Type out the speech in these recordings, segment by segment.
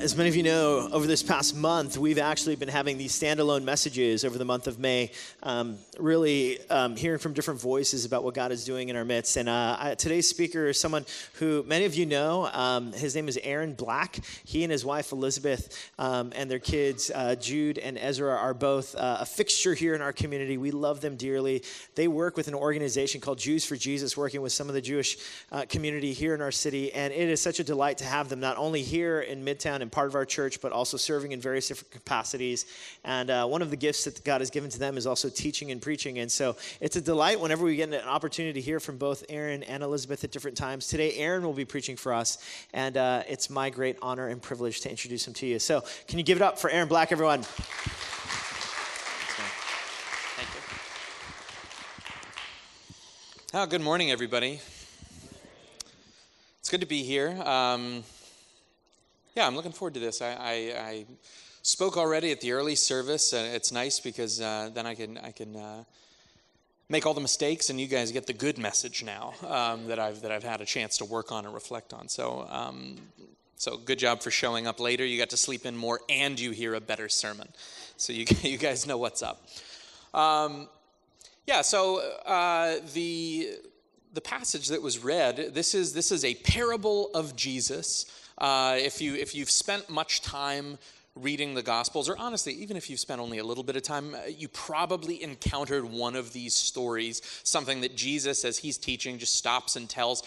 As many of you know, over this past month, we've actually been having these standalone messages over the month of May, really hearing from different voices about what God is doing in our midst. And today's speaker is someone who many of you know. His name is Eryn Black. He and his wife, Elizabeth, and their kids, Jude and Ezra, are both a fixture here in our community. We love them dearly. They work with an organization called Jews for Jesus, working with some of the Jewish community here in our city. And it is such a delight to have them, not only here in Midtown and part of our church, but also serving in various different capacities. And one of the gifts that God has given to them is also teaching and preaching. And so it's a delight whenever we get an opportunity to hear from both Eryn and Elizabeth at different times. Today, Eryn will be preaching for us, and it's my great honor and privilege to introduce him to you. So can you give it up for Eryn Black, everyone? Thank you. Good morning, everybody. It's good to be here. I'm looking forward to this. I spoke already at the early service, and it's nice because then I can make all the mistakes, and you guys get the good message now that I've had a chance to work on and reflect on. So good job for showing up later. You got to sleep in more, and you hear a better sermon. So you guys know what's up. The passage that was read, this is a parable of Jesus. If you've spent much time reading the Gospels, or honestly, even if you've spent only a little bit of time, you probably encountered one of these stories, something that Jesus, as he's teaching, just stops and tells.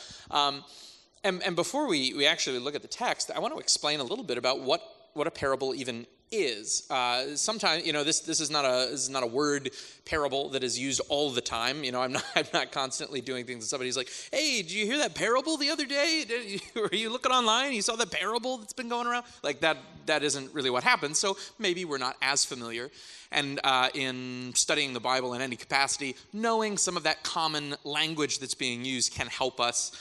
And before we actually look at the text, I want to explain a little bit about what a parable even is. Sometimes, this is not a word parable that is used all the time. I'm not constantly doing things and somebody's like, hey, did you hear that parable the other day? Were you looking online? You saw the parable that's been going around? Like that isn't really what happens. So maybe we're not as familiar. And in studying the Bible in any capacity, knowing some of that common language that's being used can help us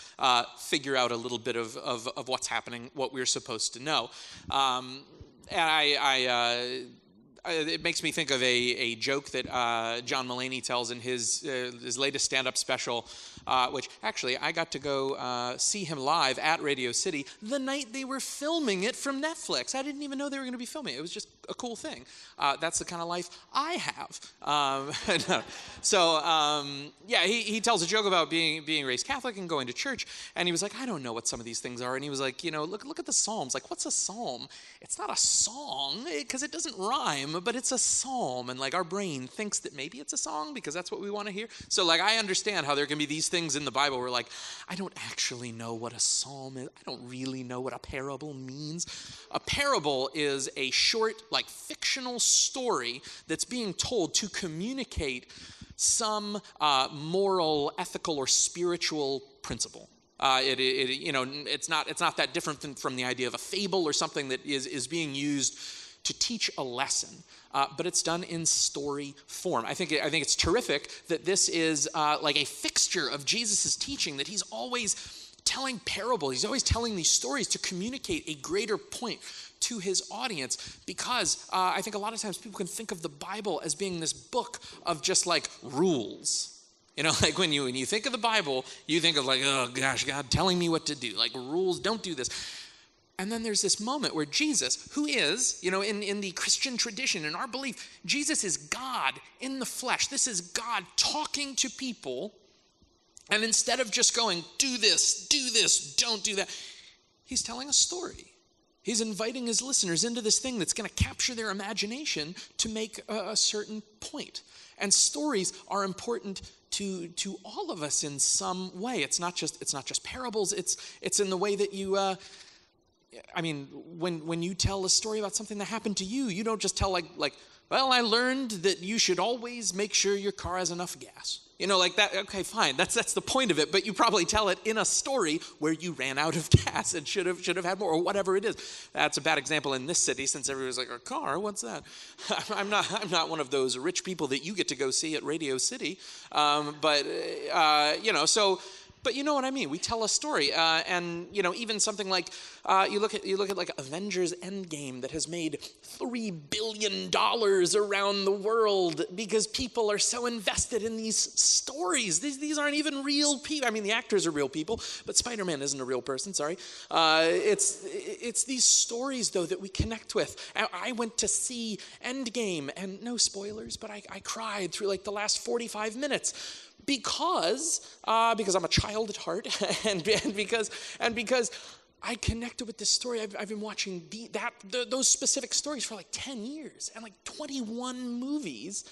figure out a little bit of what's happening, what we're supposed to know. And it makes me think of a joke that John Mulaney tells in his latest stand-up special, which actually I got to go see him live at Radio City the night they were filming it from Netflix. I didn't even know they were going to be filming it. It was just a cool thing. That's the kind of life I have. He tells a joke about being raised Catholic and going to church, and he was like, I don't know what some of these things are. And he was like, look at the Psalms. Like, what's a psalm? It's not a song because it doesn't rhyme, but it's a psalm. And like our brain thinks that maybe it's a song because that's what we want to hear. So like I understand how there can be these things in the Bible where like, I don't actually know what a psalm is. I don't really know what a parable means. A parable is a short, like fictional story that's being told to communicate some moral, ethical, or spiritual principle. It's not that different from the idea of a fable or something that is being used to teach a lesson, but it's done in story form. I think it's terrific that this is like a fixture of Jesus' teaching, that he's always telling parables. He's always telling these stories to communicate a greater point to his audience, because I think a lot of times people can think of the Bible as being this book of just like rules. Like when you think of the Bible, you think of like, oh gosh, God telling me what to do, like rules, don't do this. And then there's this moment where Jesus, who is, in the Christian tradition, in our belief, Jesus is God in the flesh. This is God talking to people. And instead of just going, do this, don't do that, he's telling a story. He's inviting his listeners into this thing that's going to capture their imagination to make a certain point. And stories are important to all of us in some way. It's not just parables. It's in the way that you. When you tell a story about something that happened to you, you don't just tell like, well, I learned that you should always make sure your car has enough gas. Like that. Okay, fine. That's the point of it. But you probably tell it in a story where you ran out of gas and should have had more, or whatever it is. That's a bad example in this city, since everybody's like, a car? What's that? I'm not one of those rich people that you get to go see at Radio City. So But you know what I mean. We tell a story, and even something like you look at like Avengers Endgame that has made $3 billion around the world because people are so invested in these stories. These aren't even real people. I mean, the actors are real people, but Spider-Man isn't a real person. Sorry, it's these stories though that we connect with. I went to see Endgame, and no spoilers, but I cried through like the last 45 minutes. Because I'm a child at heart, and because I connected with this story. I've been watching those specific stories for like 10 years and like 21 movies,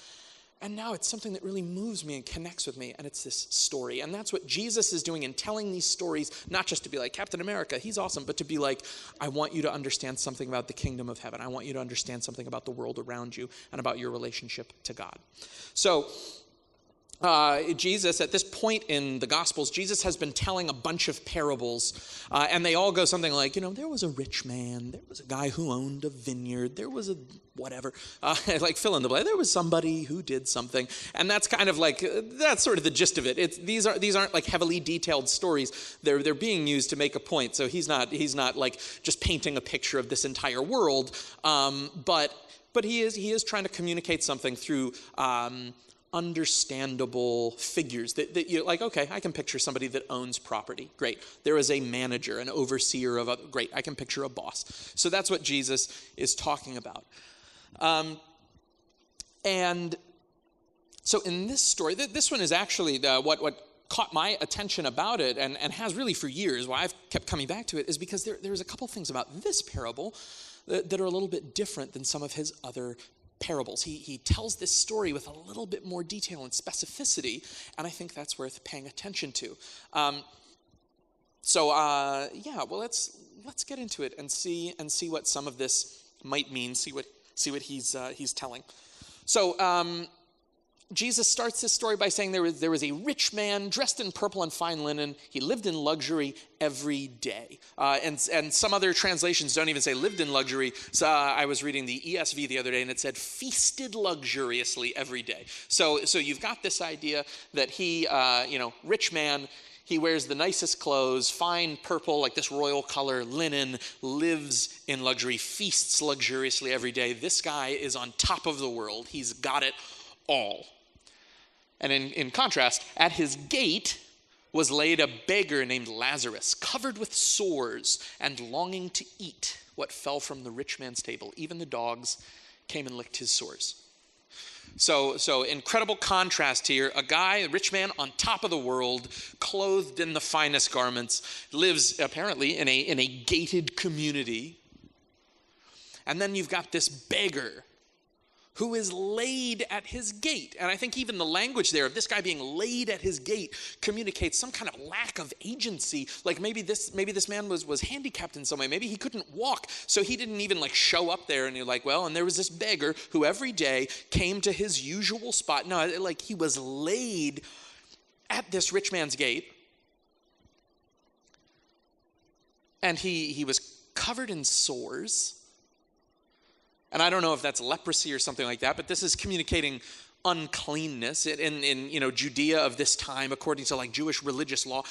and now it's something that really moves me and connects with me, and it's this story. And that's what Jesus is doing in telling these stories, not just to be like Captain America, he's awesome, but to be like, I want you to understand something about the kingdom of heaven. I want you to understand something about the world around you and about your relationship to God. So Jesus, at this point in the Gospels, Jesus has been telling a bunch of parables, and they all go something like, there was a rich man, there was a guy who owned a vineyard, there was a whatever, like fill in the blank, there was somebody who did something, and that's kind of like, that's sort of the gist of it. These aren't like heavily detailed stories. They're being used to make a point, so he's not like just painting a picture of this entire world, but he is trying to communicate something through understandable figures that you're like, okay, I can picture somebody that owns property. Great. There is a manager, an overseer of great. I can picture a boss. So that's what Jesus is talking about. And so in this story, this one is actually what caught my attention about it and has really for years, why I've kept coming back to it, is because there's a couple things about this parable that are a little bit different than some of his other parables. He tells this story with a little bit more detail and specificity, and I think that's worth paying attention to. Let's get into it and see what some of this might mean. See what he's telling. So Jesus starts this story by saying there was a rich man dressed in purple and fine linen. He lived in luxury every day. And some other translations don't even say lived in luxury. So I was reading the ESV the other day, and it said feasted luxuriously every day. So you've got this idea that he, rich man, he wears the nicest clothes, fine purple, like this royal color, linen, lives in luxury, feasts luxuriously every day. This guy is on top of the world. He's got it all. And in contrast, at his gate was laid a beggar named Lazarus, covered with sores and longing to eat what fell from the rich man's table. Even the dogs came and licked his sores. So incredible contrast here. A rich man on top of the world, clothed in the finest garments, lives apparently in a gated community. And then you've got this beggar who is laid at his gate. And I think even the language there of this guy being laid at his gate communicates some kind of lack of agency. Like maybe this man was handicapped in some way. Maybe he couldn't walk, so he didn't even like show up there. And you're like, well, and there was this beggar who every day came to his usual spot. No, like he was laid at this rich man's gate. And he was covered in sores. And I don't know if that's leprosy or something like that, but this is communicating uncleanness in Judea of this time, according to like Jewish religious law,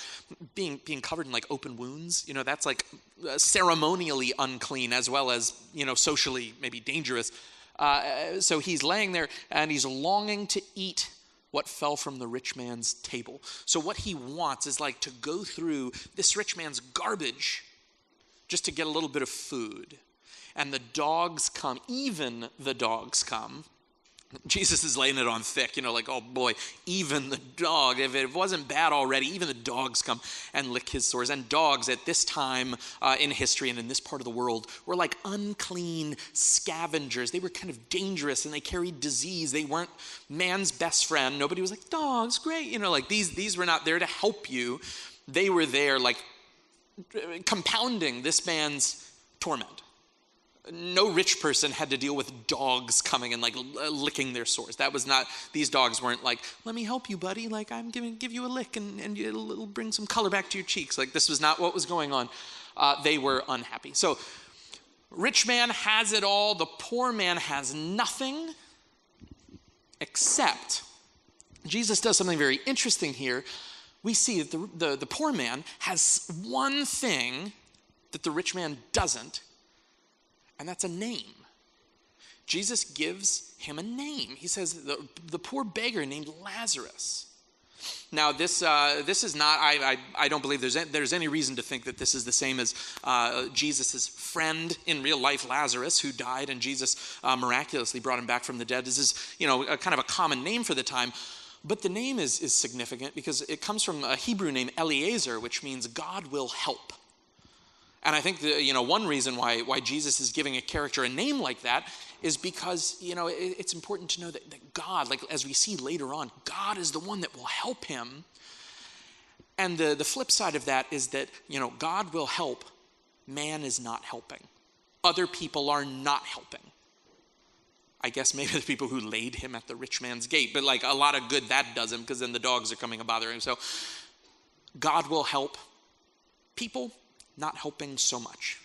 being covered in like open wounds. That's like ceremonially unclean as well as socially maybe dangerous. So he's laying there and he's longing to eat what fell from the rich man's table. So what he wants is like to go through this rich man's garbage just to get a little bit of food. And the dogs come, even the dogs come. Jesus is laying it on thick, like, oh boy, even the dog, if it wasn't bad already, even the dogs come and lick his sores. And dogs at this time in history and in this part of the world were like unclean scavengers. They were kind of dangerous and they carried disease. They weren't man's best friend. Nobody was like, dogs, great. Like these were not there to help you. They were there like compounding this man's torment. No rich person had to deal with dogs coming and like licking their sores. That was not, these dogs weren't like, let me help you, buddy. Like I'm give you a lick and it'll bring some color back to your cheeks. Like this was not what was going on. They were unhappy. So rich man has it all. The poor man has nothing, except Jesus does something very interesting here. we see that the poor man has one thing that the rich man doesn't, and that's a name. Jesus gives him a name. He says the poor beggar named Lazarus. Now, this is not, I don't believe there's any reason to think that this is the same as Jesus' friend in real life, Lazarus, who died, and Jesus miraculously brought him back from the dead. This is, a kind of a common name for the time. But the name is significant because it comes from a Hebrew name, Eliezer, which means God will help. And I think one reason why Jesus is giving a character a name like that is because, it's important to know that God, like as we see later on, God is the one that will help him. And the flip side of that is that, God will help, man is not helping. Other people are not helping. I guess maybe the people who laid him at the rich man's gate, but like a lot of good that does him because then the dogs are coming and bothering him. So God will help, people not helping so much,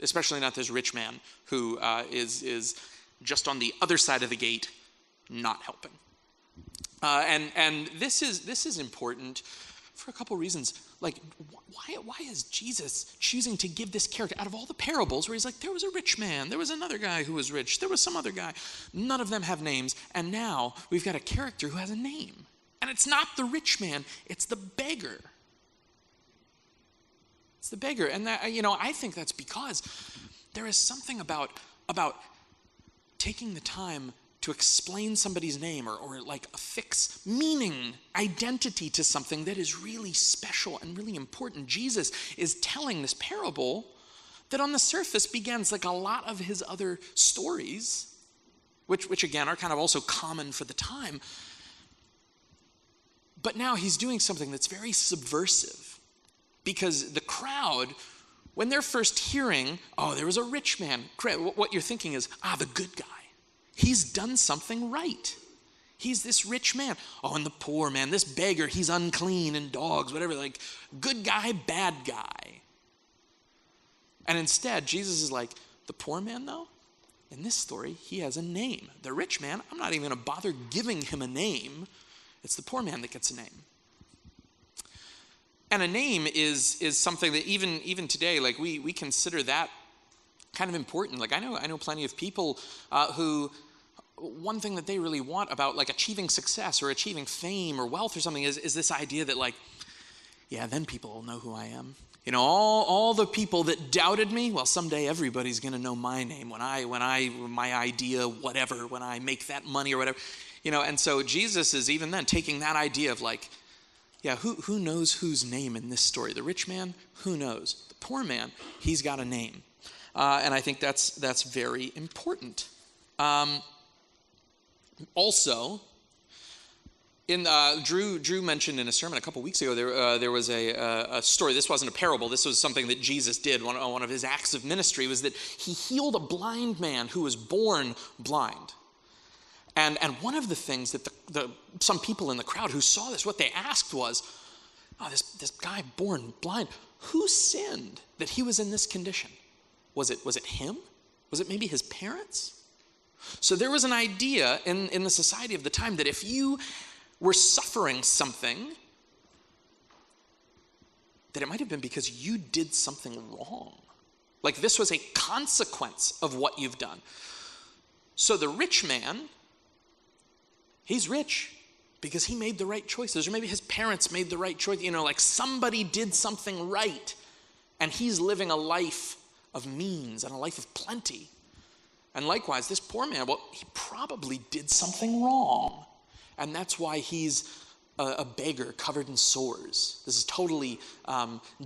especially not this rich man who is just on the other side of the gate, not helping. And this is important for a couple reasons. Like, why is Jesus choosing to give this character out of all the parables where he's like, there was a rich man, there was another guy who was rich, there was some other guy. None of them have names, and now we've got a character who has a name. And it's not the rich man, it's the beggar. It's the beggar. And that, I think that's because there is something about taking the time to explain somebody's name or like affix meaning, identity to something that is really special and really important. Jesus is telling this parable that on the surface begins like a lot of his other stories, which again are kind of also common for the time. But now he's doing something that's very subversive because the crowd, when they're first hearing, oh, there was a rich man, what you're thinking is, the good guy. He's done something right. He's this rich man. Oh, and the poor man, this beggar, he's unclean and dogs, whatever, like good guy, bad guy. And instead, Jesus is like, the poor man though, in this story, he has a name. The rich man, I'm not even gonna bother giving him a name. It's the poor man that gets a name. And a name is something that even today, like we consider that kind of important. Like I know plenty of people who, one thing that they really want about like achieving success or achieving fame or wealth or something is this idea that like, yeah, then people will know who I am. All the people that doubted me, well, someday everybody's going to know my name when my idea, whatever, when I make that money or whatever, and so Jesus is even then taking that idea of like, yeah, who knows whose name in this story? The rich man, who knows? The poor man, he's got a name. And I think that's very important. Also, in Drew mentioned in a sermon a couple weeks ago, there was a story. This wasn't a parable. This was something that Jesus did. One of his acts of ministry was that he healed a blind man who was born blind. And one of the things that some people in the crowd who saw this, what they asked was, this guy born blind, who sinned that he was in this condition? Was it him? Was it maybe his parents? So there was an idea in the society of the time that if you were suffering something, that it might have been because you did something wrong. Like this was a consequence of what you've done. So the rich man, he's rich because he made the right choices, or maybe his parents made the right choice. Like somebody did something right, and he's living a life of means and a life of plenty. And likewise, this poor man, well, he probably did something wrong. And that's why he's a beggar covered in sores. This is totally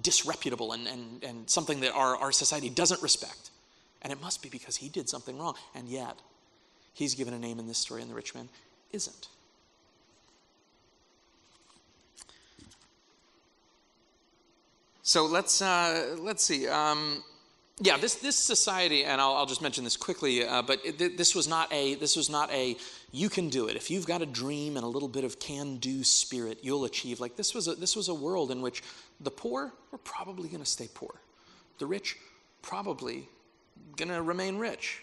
disreputable and something that our society doesn't respect. And it must be because he did something wrong. And yet, he's given a name in this story and the rich man isn't. So let's see. This society, and I'll just mention this quickly, but this was not a you can do it. If you've got a dream and a little bit of can-do spirit, you'll achieve. Like this was a world in which the poor were probably going to stay poor, the rich probably going to remain rich.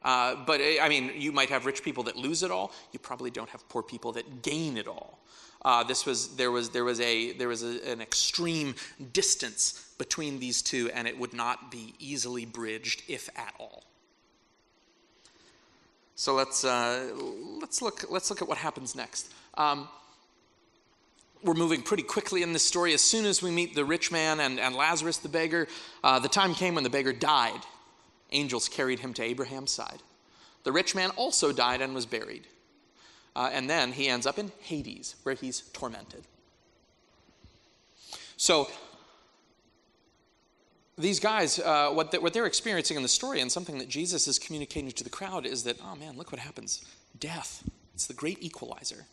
But I mean, you might have rich people that lose it all. You probably don't have poor people that gain it all. There was an extreme distance between these two, and it would not be easily bridged, if at all. So let's look at what happens next. We're moving pretty quickly in this story. As soon as we meet the rich man and Lazarus the beggar, the time came when the beggar died. Angels carried him to Abraham's side. The rich man also died and was buried. And then he ends up in Hades, where he's tormented. So these guys, what they're experiencing in the story, and something that Jesus is communicating to the crowd, is that, oh man, look what happens. Death. It's the great equalizer.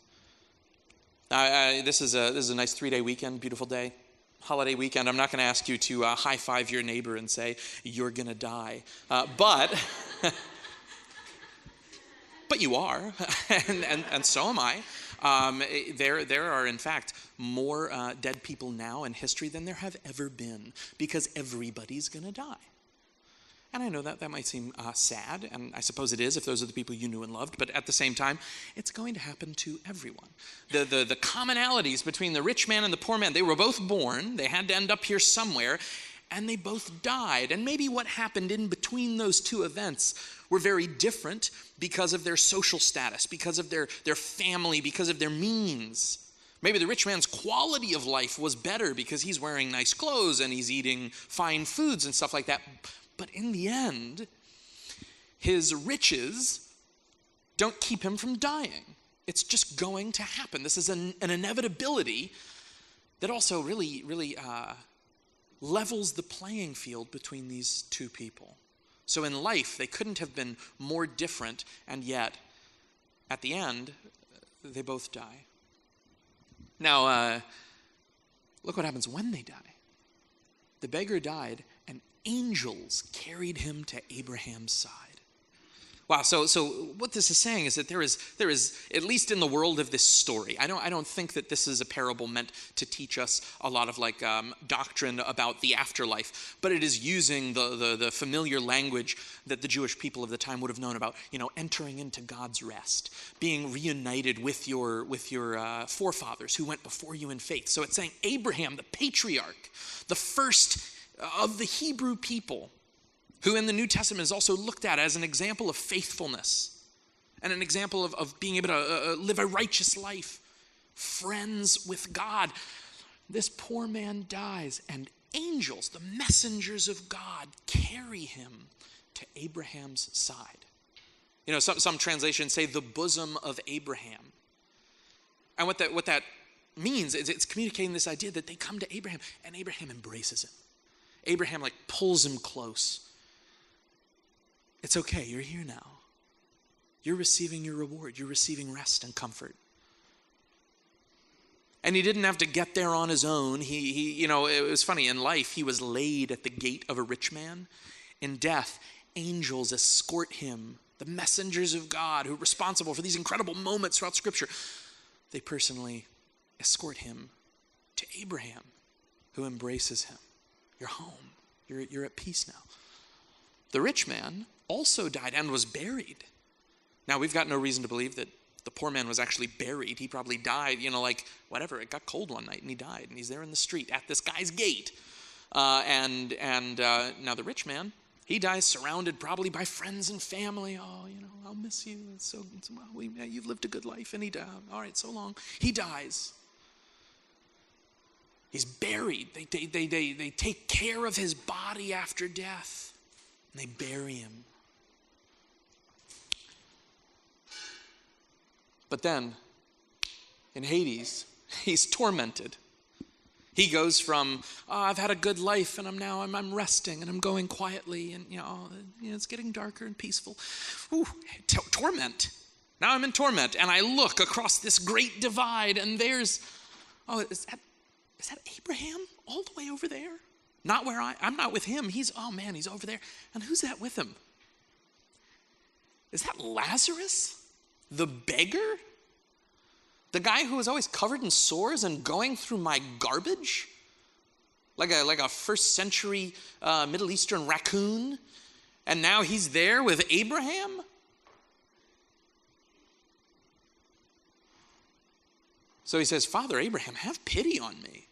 This is a nice 3-day weekend, beautiful day, holiday weekend. I'm not going to ask you to high-five your neighbor and say, you're going to die. But you are, and so am I. There are, in fact, more dead people now in history than there have ever been, because everybody's going to die. And I know that might seem sad, and I suppose it is if those are the people you knew and loved, but at the same time, it's going to happen to everyone. The commonalities between the rich man and the poor man, they were both born, they had to end up here somewhere, and they both died. And maybe what happened in between those two events were very different because of their social status, because of their family, because of their means. Maybe the rich man's quality of life was better because he's wearing nice clothes and he's eating fine foods and stuff like that. But in the end, his riches don't keep him from dying. It's just going to happen. This is an inevitability that also really levels the playing field between these two people. So in life, they couldn't have been more different, and yet, at the end, they both die. Now, look what happens when they die. The beggar died, and angels carried him to Abraham's side. Wow, so what this is saying is that there is, at least in the world of this story, I don't think that this is a parable meant to teach us a lot of doctrine about the afterlife, but it is using the familiar language that the Jewish people of the time would have known about, entering into God's rest, being reunited with your forefathers who went before you in faith. So it's saying Abraham, the patriarch, the first of the Hebrew people, who in the New Testament is also looked at as an example of faithfulness and an example of being able to live a righteous life, friends with God. This poor man dies, and angels, the messengers of God, carry him to Abraham's side. Some translations say the bosom of Abraham. And what that means is it's communicating this idea that they come to Abraham, and Abraham embraces him. Abraham pulls him close. It's okay, you're here now. You're receiving your reward. You're receiving rest and comfort. And he didn't have to get there on his own. He it was funny, in life, he was laid at the gate of a rich man. In death, angels escort him, the messengers of God who are responsible for these incredible moments throughout Scripture. They personally escort him to Abraham, who embraces him. You're home. You're at peace now. The rich man also died and was buried. Now, we've got no reason to believe that the poor man was actually buried. He probably died, whatever. It got cold one night and he died. And he's there in the street at this guy's gate. And now the rich man, he dies surrounded probably by friends and family. Oh, I'll miss you. You've lived a good life. And he died. All right, so long. He dies. He's buried. They take care of his body after death. And they bury him. But then, in Hades, he's tormented. He goes from, I've had a good life, and I'm resting, and I'm going quietly, and it's getting darker and peaceful. Ooh, torment. Now I'm in torment, and I look across this great divide, and there's, is that Abraham all the way over there? Not where I'm not with him. He's over there. And who's that with him? Is that Lazarus? The beggar? The guy who was always covered in sores and going through my garbage? Like a first century Middle Eastern raccoon? And now he's there with Abraham? So he says, Father Abraham, have pity on me.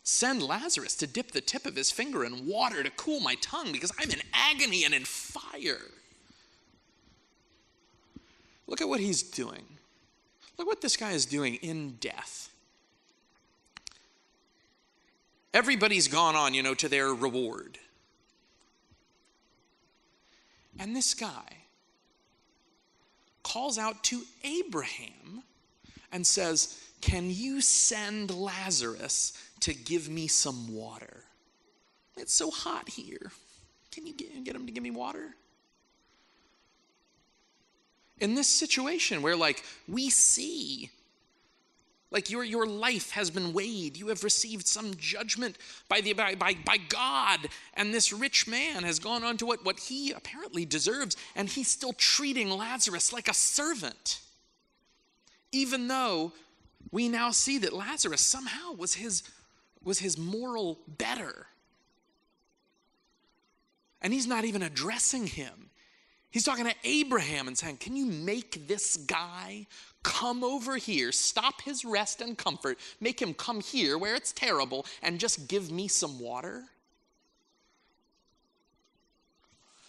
Send Lazarus to dip the tip of his finger in water to cool my tongue because I'm in agony and in fire. Look at what he's doing. Look what this guy is doing in death. Everybody's gone on, to their reward. And this guy calls out to Abraham and says, can you send Lazarus to give me some water? It's so hot here. Can you get him to give me water? In this situation where we see your life has been weighed, you have received some judgment by God, and this rich man has gone on to what he apparently deserves, and he's still treating Lazarus like a servant, even though we now see that Lazarus somehow was his moral better. And he's not even addressing him. He's talking to Abraham and saying, can you make this guy come over here, stop his rest and comfort, make him come here where it's terrible, and just give me some water?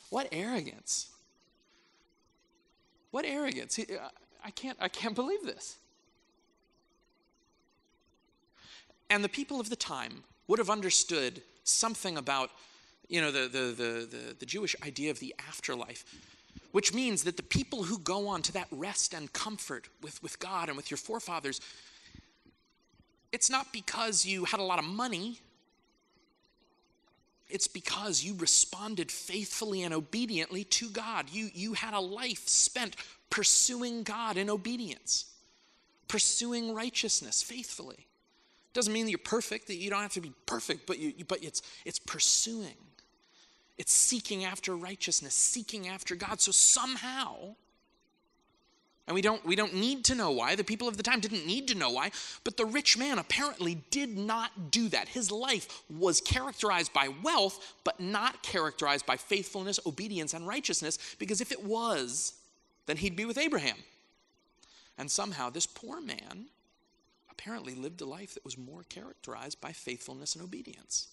What arrogance. What arrogance. I can't believe this. And the people of the time would have understood something about, the Jewish idea of the afterlife, which means that the people who go on to that rest and comfort with God and with your forefathers, it's not because you had a lot of money. It's because you responded faithfully and obediently to God. You had a life spent pursuing God in obedience, pursuing righteousness faithfully. Doesn't mean that you're perfect, that you don't have to be perfect, but it's pursuing. It's seeking after righteousness, seeking after God. So somehow, and we don't need to know why, the people of the time didn't need to know why, but the rich man apparently did not do that. His life was characterized by wealth, but not characterized by faithfulness, obedience, and righteousness, because if it was, then he'd be with Abraham. And somehow this poor man apparently lived a life that was more characterized by faithfulness and obedience.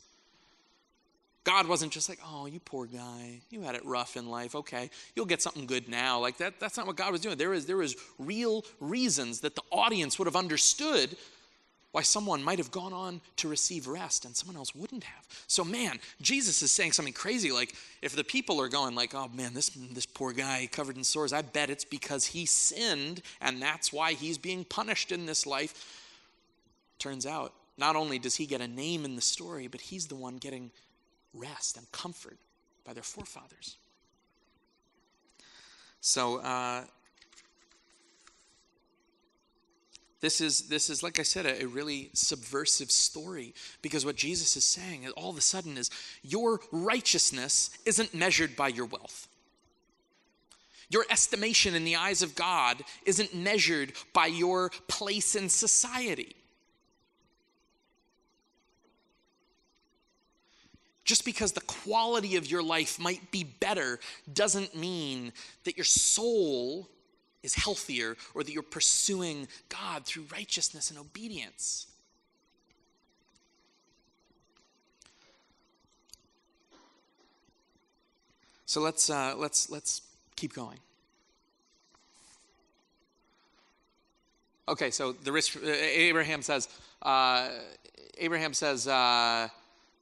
God wasn't just like, oh, you poor guy, you had it rough in life. Okay, you'll get something good now. That's not what God was doing. There was real reasons that the audience would have understood why someone might have gone on to receive rest and someone else wouldn't have. So man, Jesus is saying something crazy. If the people are going oh man, this poor guy covered in sores, I bet it's because he sinned and that's why he's being punished in this life. Turns out, not only does he get a name in the story, but he's the one getting rest and comfort by their forefathers. So this is like I said, a really subversive story, because what Jesus is saying all of a sudden is your righteousness isn't measured by your wealth. Your estimation in the eyes of God isn't measured by your place in society. Just because the quality of your life might be better doesn't mean that your soul is healthier or that you're pursuing God through righteousness and obedience. So let's keep going. Okay, so Abraham says.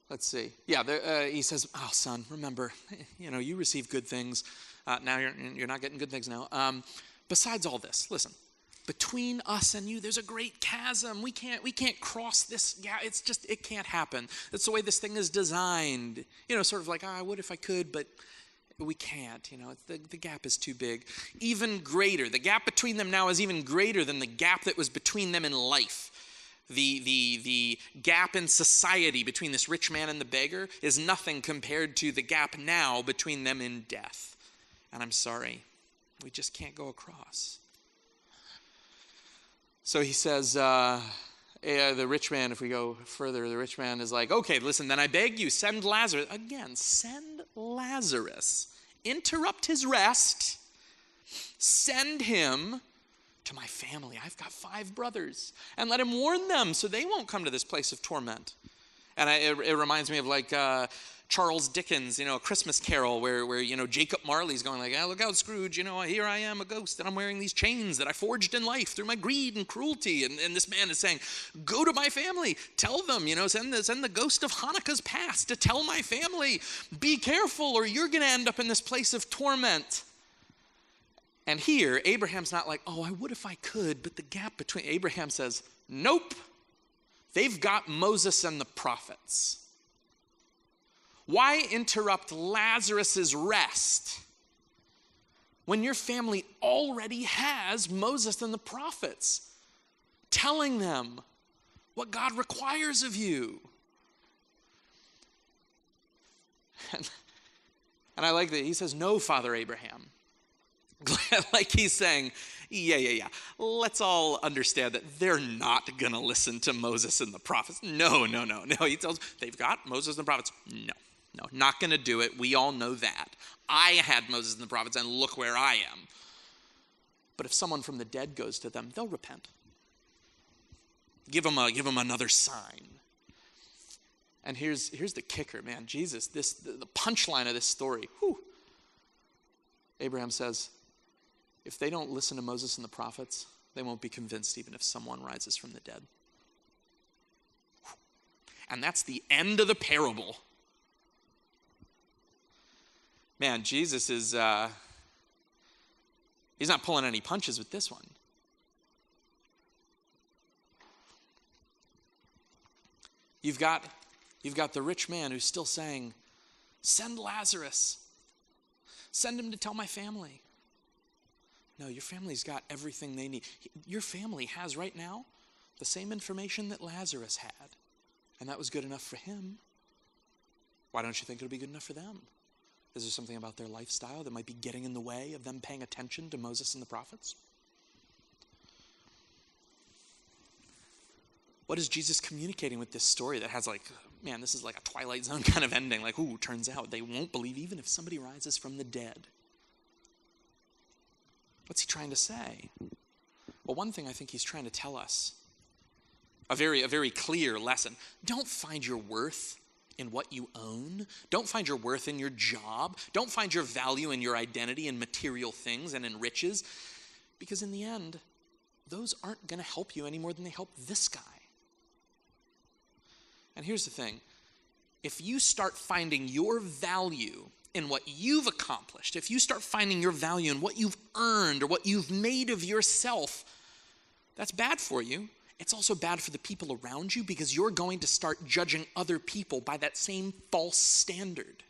Let's see. Yeah, he says, "Oh, son, remember, you received good things. Now you're not getting good things now. Besides all this, listen, between us and you, there's a great chasm. We can't cross this. Yeah, it can't happen. That's the way this thing is designed. Sort of like, I would if I could, but we can't. The gap is too big. Even greater. The gap between them now is even greater than the gap that was between them in life." The gap in society between this rich man and the beggar is nothing compared to the gap now between them in death. And I'm sorry, we just can't go across. So he says, the rich man, if we go further, the rich man is like, okay, listen, then I beg you, send Lazarus. Again, send Lazarus. Interrupt his rest. Send him to my family. I've got 5 brothers. And let him warn them so they won't come to this place of torment. And it reminds me of like Charles Dickens, A Christmas Carol where Jacob Marley's going like, look out, Scrooge, here I am, a ghost, and I'm wearing these chains that I forged in life through my greed and cruelty. And this man is saying, go to my family, tell them, send the ghost of Hanukkah's past to tell my family, be careful or you're going to end up in this place of torment. And here, Abraham's not like, I would if I could, but the gap between, Abraham says, nope. They've got Moses and the prophets. Why interrupt Lazarus's rest when your family already has Moses and the prophets telling them what God requires of you? And I like that he says, no, Father Abraham. Like he's saying, yeah. Let's all understand that they're not going to listen to Moses and the prophets. No. He tells them, they've got Moses and the prophets. No, not going to do it. We all know that. I had Moses and the prophets, and look where I am. But if someone from the dead goes to them, they'll repent. Give them another sign. And here's the kicker, man. Jesus, the punchline of this story. Abraham says, if they don't listen to Moses and the prophets, they won't be convinced even if someone rises from the dead. And that's the end of the parable. Man, Jesus is, he's not pulling any punches with this one. You've got the rich man who's still saying, send Lazarus. Send him to tell my family. No, your family's got everything they need. Your family has right now the same information that Lazarus had. And that was good enough for him. Why don't you think it'll be good enough for them? Is there something about their lifestyle that might be getting in the way of them paying attention to Moses and the prophets? What is Jesus communicating with this story that has this is like a Twilight Zone kind of ending. Like, turns out they won't believe even if somebody rises from the dead. What's he trying to say? Well, one thing I think he's trying to tell us, a very clear lesson. Don't find your worth in what you own. Don't find your worth in your job. Don't find your value in your identity in material things and in riches. Because in the end, those aren't going to help you any more than they help this guy. And here's the thing. If you start finding your value in what you've accomplished, if you start finding your value in what you've earned or what you've made of yourself, that's bad for you. It's also bad for the people around you because you're going to start judging other people by that same false standard.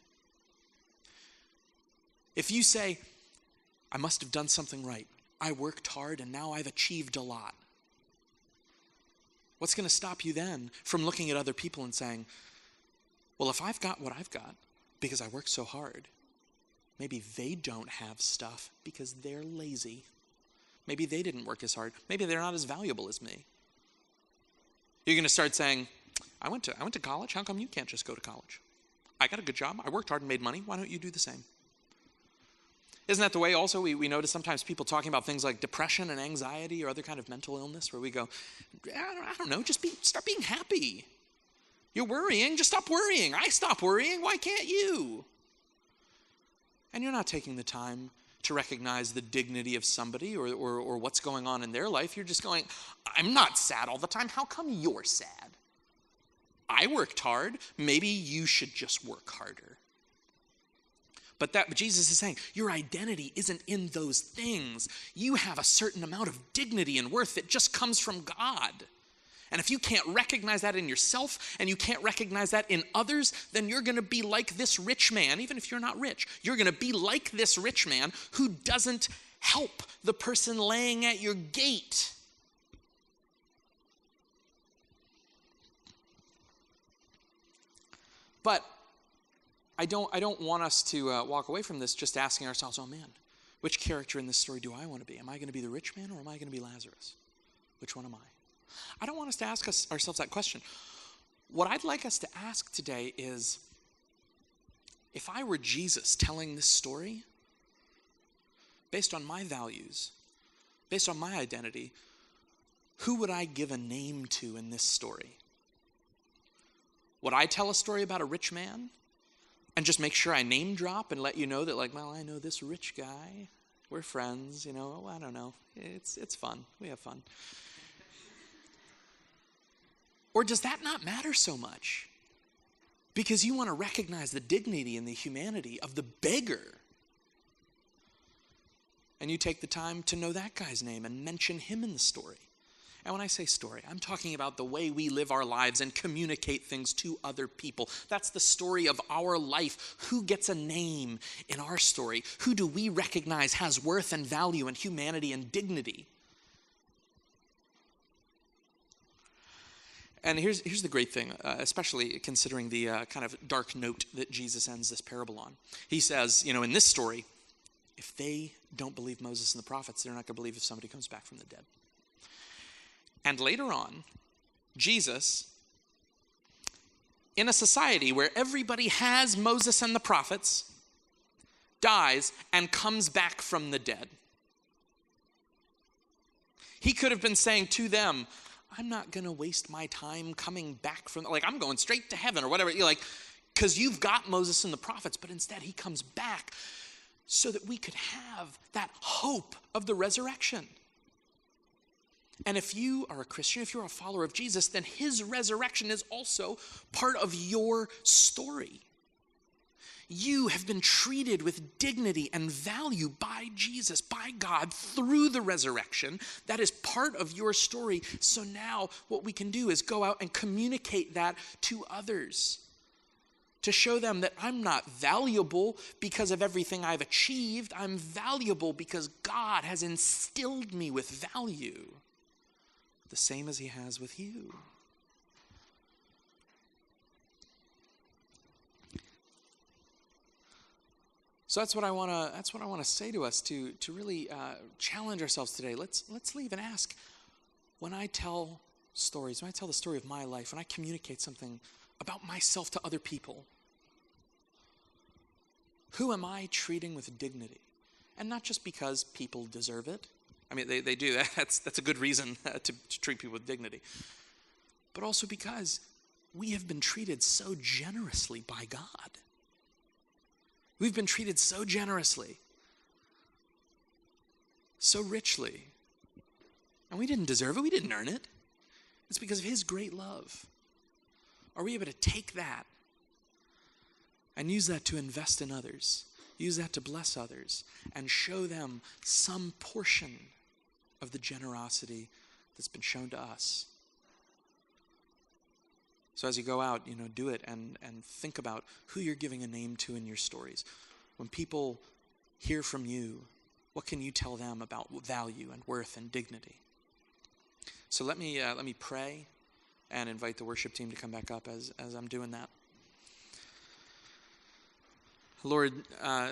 If you say, I must have done something right. I worked hard and now I've achieved a lot. What's going to stop you then from looking at other people and saying, well, if I've got what I've got because I worked so hard, maybe they don't have stuff because they're lazy. Maybe they didn't work as hard. Maybe they're not as valuable as me. You're going to start saying, I went to college. How come you can't just go to college? I got a good job. I worked hard and made money. Why don't you do the same? Isn't that the way also we notice sometimes people talking about things like depression and anxiety or other kind of mental illness where we go, I don't know, start being happy. You're worrying, just stop worrying. I stop worrying, why can't you? And you're not taking the time to recognize the dignity of somebody or what's going on in their life. You're just going, I'm not sad all the time. How come you're sad? I worked hard. Maybe you should just work harder. But Jesus is saying, your identity isn't in those things. You have a certain amount of dignity and worth that just comes from God. And if you can't recognize that in yourself and you can't recognize that in others, then you're going to be like this rich man, even if you're not rich. You're going to be like this rich man who doesn't help the person laying at your gate. But I don't want us to walk away from this just asking ourselves, oh man, which character in this story do I want to be? Am I going to be the rich man or am I going to be Lazarus? Which one am I? I don't want us to ask ourselves that question. What I'd like us to ask today is, if I were Jesus telling this story, based on my values, based on my identity, who would I give a name to in this story? Would I tell a story about a rich man and just make sure I name drop and let you know that, like, well, I know this rich guy. We're friends, you know, I don't know. It's fun. We have fun. Or does that not matter so much? Because you want to recognize the dignity and the humanity of the beggar. And you take the time to know that guy's name and mention him in the story. And when I say story, I'm talking about the way we live our lives and communicate things to other people. That's the story of our life. Who gets a name in our story? Who do we recognize has worth and value and humanity and dignity? And here's the great thing, especially considering the kind of dark note that Jesus ends this parable on. He says, you know, in this story, if they don't believe Moses and the prophets, they're not going to believe if somebody comes back from the dead. And later on, Jesus, in a society where everybody has Moses and the prophets, dies and comes back from the dead. He could have been saying to them, I'm not going to waste my time coming back from, like, I'm going straight to heaven or whatever. You're like, because you've got Moses and the prophets, but instead he comes back so that we could have that hope of the resurrection. And if you are a Christian, if you're a follower of Jesus, then his resurrection is also part of your story. You have been treated with dignity and value by Jesus, by God, through the resurrection. That is part of your story. So now what we can do is go out and communicate that to others, to show them that I'm not valuable because of everything I've achieved. I'm valuable because God has instilled me with value, the same as he has with you. So that's what I want to say to us to really challenge ourselves today. Let's leave and ask, when I tell stories, when I tell the story of my life, when I communicate something about myself to other people, who am I treating with dignity? And not just because people deserve it. I mean, they do. That's a good reason to treat people with dignity. But also because we have been treated so generously by God. We've been treated so generously, so richly. And we didn't deserve it. We didn't earn it. It's because of his great love. Are we able to take that and use that to invest in others, use that to bless others, and show them some portion of the generosity that's been shown to us? So as you go out, do it and think about who you're giving a name to in your stories. When people hear from you, what can you tell them about value and worth and dignity? So let me pray and invite the worship team to come back up as I'm doing that. Lord,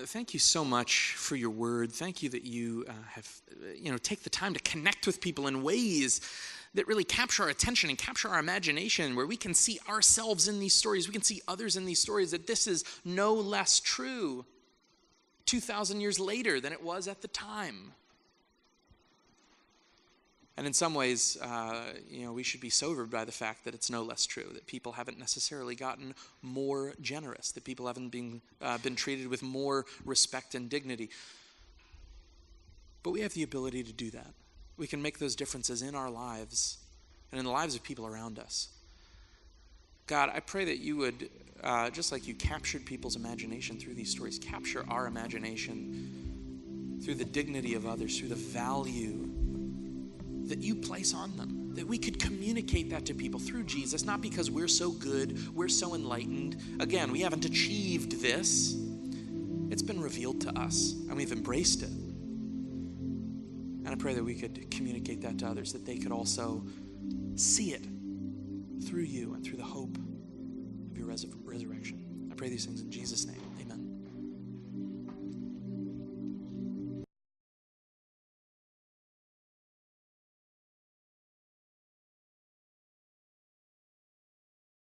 thank you so much for your word. Thank you that you have, take the time to connect with people in ways that really capture our attention and capture our imagination, where we can see ourselves in these stories, we can see others in these stories, that this is no less true 2,000 years later than it was at the time. And in some ways, we should be sobered by the fact that it's no less true, that people haven't necessarily gotten more generous, that people haven't been treated with more respect and dignity. But we have the ability to do that. We can make those differences in our lives and in the lives of people around us. God, I pray that you would, just like you captured people's imagination through these stories, capture our imagination through the dignity of others, through the value that you place on them, that we could communicate that to people through Jesus, not because we're so good, we're so enlightened. Again, we haven't achieved this. It's been revealed to us, and we've embraced it. And I pray that we could communicate that to others, that they could also see it through you and through the hope of your resurrection. I pray these things in Jesus' name. Amen.